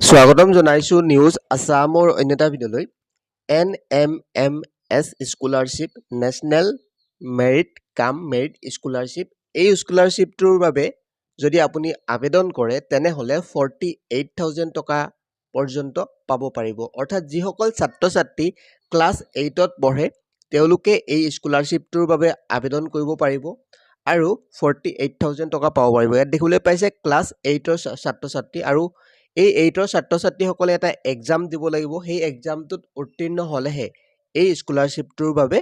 স্বাগতম জনাইছো নিউজ আসামৰ অন্য এটা ভিডিঅ'লৈ NMMS scholarship national merit scholarship এই স্কলাৰশ্বিপটোৰ বাবে যদি আপুনি আবেদন কৰে তেনেহলে 48,000 টকা পৰ্যন্ত পাব পাৰিব অৰ্থাৎ যিসকল ছাত্ৰ-ছাত্ৰী ক্লাছ 8ত পঢ়ে তেওঁলোকে এই স্কলাৰশ্বিপটোৰ বাবে আবেদন কৰিব পাৰিব আৰু 48,000 টকা পাব পাৰিব ইয়াত দেখিবলৈ পাইছে ক্লাছ 8ৰ ছাত্ৰ-ছাত্ৰী আৰু এই 8ৰ ছাত্ৰ-ছাত্ৰীসকলে এটা এক্সাম দিব লাগিব সেই এক্সামটোত উত্তীৰ্ণ হলেহে এই স্কলাৰশ্বিপটোৰ বাবে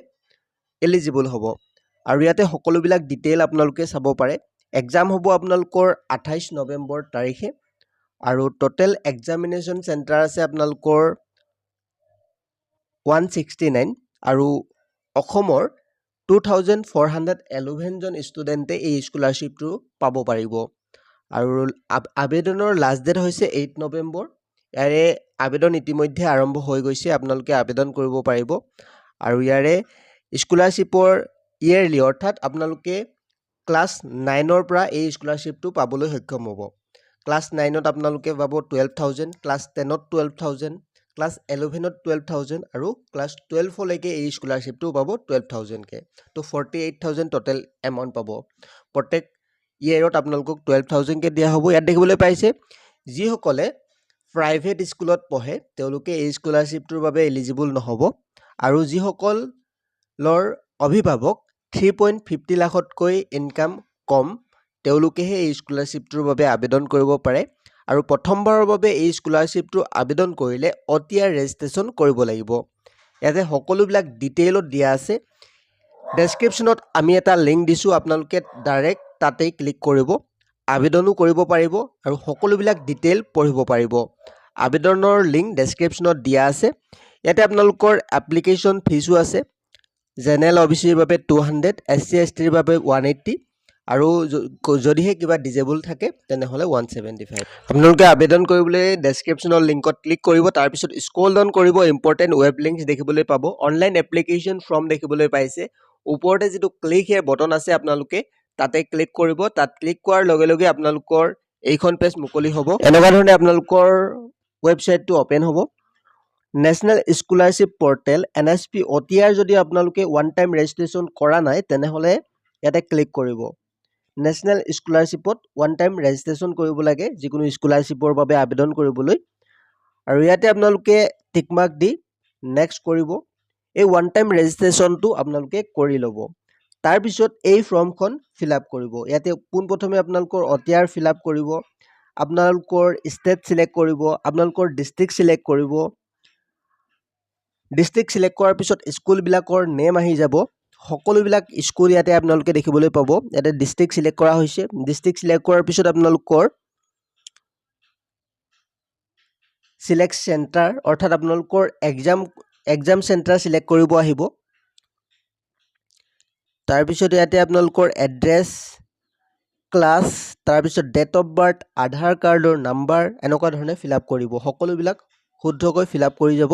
এলিজিবল হ'ব আৰু ইয়াতে সকলোবিলাক ডিটেইল আপোনালোকে চাব পাৰে এক্সাম হ'ব আপোনালোকৰ 28 নৱেম্বৰ তাৰিখে আৰু টোটেল এক্সামিনেশ্যন চেণ্টাৰ আছে আপোনালোকৰ 169 আৰু অসমৰ 2411 জন ষ্টুডেণ্টে এই স্কলাৰশ্বিপটো পাব পাৰিব আৰু আবেদনৰ লাষ্ট ডেট হৈছে 8 নৱেম্বৰ ইয়াৰে আবেদন ইতিমধ্যে আৰম্ভ হৈ গৈছে আপোনালোকে আবেদন কৰিব পাৰিব আৰু ইয়াৰে স্কলাৰশ্বিপৰ ইয়াৰলি অৰ্থাৎ আপোনালোকে ক্লাছ 9ৰ পৰা এই স্কলাৰশ্বিপটো পাবলৈ সক্ষম হ'ব ক্লাছ 9ত আপোনালোকে পাব 12,000 ক্লাছ 10ত 12,000 ক্লাছ 11ত 12,000 আৰু ক্লাছ 12 লৈকে এই স্কলাৰশ্বিপটো পাব 12,000 কে তো 48,000 টোটেল এমাউণ্ট পাব প্ৰত্যেক ইয়াৰত আপোনালোকক 12,000 কে দিয়া হ'ব ইয়াত দেখিবলৈ পাইছে যিসকলে প্ৰাইভেট স্কুলত পঢ়ে তেওঁলোকে এই স্কলাৰশ্বিপটোৰ বাবে এলিজিবল নহ'ব আৰু যিসকলৰ অভিভাৱক 3.50 লাখতকৈ ইনকাম কম তেওঁলোকেহে এই স্কলাৰশ্বিপটোৰ বাবে আবেদন কৰিব পাৰে আৰু প্ৰথমবাৰৰ বাবে এই স্কলাৰশ্বিপটো আবেদন কৰিলে অতিয়াৰ ৰেজিষ্ট্ৰেশ্যন কৰিব লাগিব ইয়াতে সকলোবিলাক ডিটেইলত দিয়া আছে ডেছক্ৰিপশ্যনত আমি এটা লিংক দিছোঁ আপোনালোকে ডাইৰেক্ট তাতেই ক্লিক কৰিব আবেদনো কৰিব পাৰিব আৰু সকলোবিলাক ডিটেইল পঢ়িব পাৰিব আবেদনৰ লিংক ডেছক্ৰিপশ্যনত দিয়া আছে ইয়াতে আপোনালোকৰ এপ্লিকেশ্যন ফিজো আছে জেনেৰেল অবিচিৰ বাবে 200 SC STৰ বাবে 180 আৰু যদিহে কিবা ডিজেবল থাকে তেনেহলে 175 আপোনালোকে আবেদন কৰিবলৈ ডেছক্ৰিপশ্যনৰ লিংকত ক্লিক কৰিব তাৰ পিছত স্ক্ৰল ডাউন কৰিব ইম্পৰ্টেন্ট ৱেব লিংকছ দেখিবলৈ পাব অনলাইন এপ্লিকেশ্যন ফৰ্ম দেখিবলৈ পাইছে ওপৰতে যেটো ক্লিক হিয়াৰ বটন আছে আপোনালোকে তাতে ক্লিক কৰিব তাত ক্লিক কৰাৰ লগে লগে আপোনালোকৰ এইখন পেজ মুকলি হ'ব এনেকুৱা ধৰণে আপোনালোকৰ ৱেবসাইটটো ওপেন হ'ব national scholarship portal NSP OTR যদি আপোনালোকে ওৱান টাইম ৰেজিষ্ট্ৰেশ্যন কৰা নাই তেনেহলে ইয়াতে ক্লিক কৰিব নেশ্যনেল স্কলাৰশ্বিপত ওৱান টাইম ৰেজিষ্ট্ৰেশ্যন কৰিব লাগে যিকোনো স্কলাৰশ্বিপৰ বাবে আবেদন কৰিবলৈ আৰু ইয়াতে আপোনালোকে টিক মাৰ্ক দি নেক্সট কৰিব এই ওৱান টাইম ৰেজিষ্ট্ৰেশ্যনটো আপোনালোকে কৰি ল'ব তাৰ পিছত এই ফৰ্মখন ফিল আপ কৰিব ইয়াতে পোনপ্ৰথমে আপোনালোকৰ OTR ফিল আপ কৰিব আপোনালোকৰ ষ্টেট সিলেক্ট কৰিব আপোনালোকৰ ডিস্ট্ৰিক্ট সিলেক্ট কৰিব ডিস্ট্ৰিক্ট সিলেক্ট কৰাৰ পিছত স্কুলবিলাকৰ নেম আহি যাব সকলোবিলাক স্কুল ইয়াতে আপোনালোকে দেখিবলৈ পাব ইয়াতে ডিস্ট্ৰিক্ট সিলেক্ট কৰা হৈছে ডিস্ট্ৰিক্ট সিলেক্ট কৰাৰ পিছত আপোনালোকৰ সিলেক্ট চেণ্টাৰ অৰ্থাৎ আপোনালোকৰ এক্সাম চেণ্টাৰ সিলেক্ট কৰিব আহিব তাৰ পিছত ইয়াতে আপোনালোকৰ এড্ৰেছ ক্লাছ তাৰ পিছত ডেট অফ বাৰ্থ আধাৰ কাৰ্ডৰ নাম্বাৰ এনেকুৱা ধৰণে ফিল আপ কৰিব সকলোবিলাক শুদ্ধকৈ ফিল আপ কৰি যাব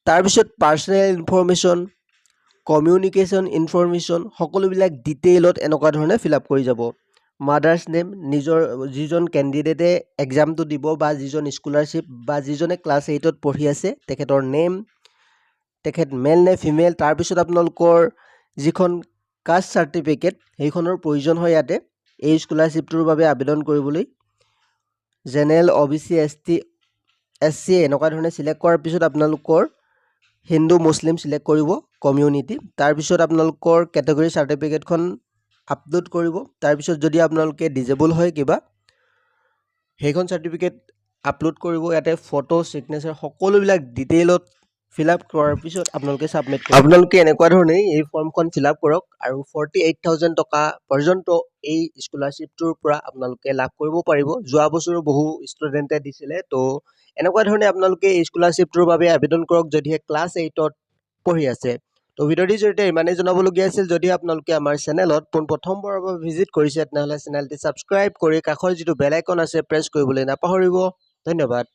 তাৰ পিছত পাৰ্সোনেল ইনফৰমেশন কমিউনিকেশ্যন ইনফৰমেশন সকলোবিলাক ডিটেইলত এনেকুৱা ধৰণে ফিল আপ কৰি যাব মাদাৰ্স নেম নিজৰ যিজন ক্যান্ডিডেটে এক্সামটো দিব বা যিজন স্কলাৰশ্বিপ বা যিজনে ক্লাছ 8ত পঢ়ি আছে তেখেতৰ নেম তেখেত মেল নে ফিমেল তাৰ পিছত আপোনালোকৰ যিখন কাষ্ট সাৰ্টিফিকেট সেইখনৰ প্ৰয়োজন হয় ইয়াতে এই স্কলাৰশ্বিপটোৰ বাবে আবেদন কৰিবলৈ জেনেৰেল OBC ST SC এনেকুৱা ধৰণে সিলেক্ট কৰাৰ পিছত আপোনালোকৰ হিন্দু মুছলিম সিলেক্ট কৰিব কমিউনিটি তাৰ পিছত আপোনালোকৰ ক্যাটাগৰী সাৰ্টিফিকেটখন আপলোড কৰিব তাৰ পিছত যদি আপোনালোকে ডিজেবল হয় কিবা সেইখন সাৰ্টিফিকেট আপলোড কৰিব ইয়াতে ফটো সিগনেচাৰ সকলোবিলাক ডিটেইলত ফিল আপ কৰাৰ পিছত আপোনালোকে সাবমিট কৰিব আপোনালোকে এনেকুৱা ধৰণে এই ফৰ্মখন ফিল আপ কৰক আৰু 48,000 টকা পৰ্যন্ত এই স্কলাৰশ্বিপটোৰ পৰা আপোনালোকে লাভ কৰিব পাৰিব যোৱা বছৰ বহু ষ্টুডেণ্টে দিছিলে তো এনেকুৱা ধৰণে আপোনালোকে এই স্কলাৰশ্বিপটোৰ বাবে আবেদন কৰক যদিহে ক্লাছ 8ত পঢ়ি আছে তো ভিডিঅ'টিৰ জৰিয়তে ইমানেই জনাবলগীয়া আছিল যদি আপোনালোকে আমাৰ চেনেলত প্ৰথমবাৰৰ বাবে ভিজিট কৰিছে তেনেহলে চেনেলটি সাবস্ক্ৰাইব কৰি কাষৰ যিটো বেল আইকন আছে প্ৰেছ কৰিবলৈ নাপাহৰিব ধন্যবাদ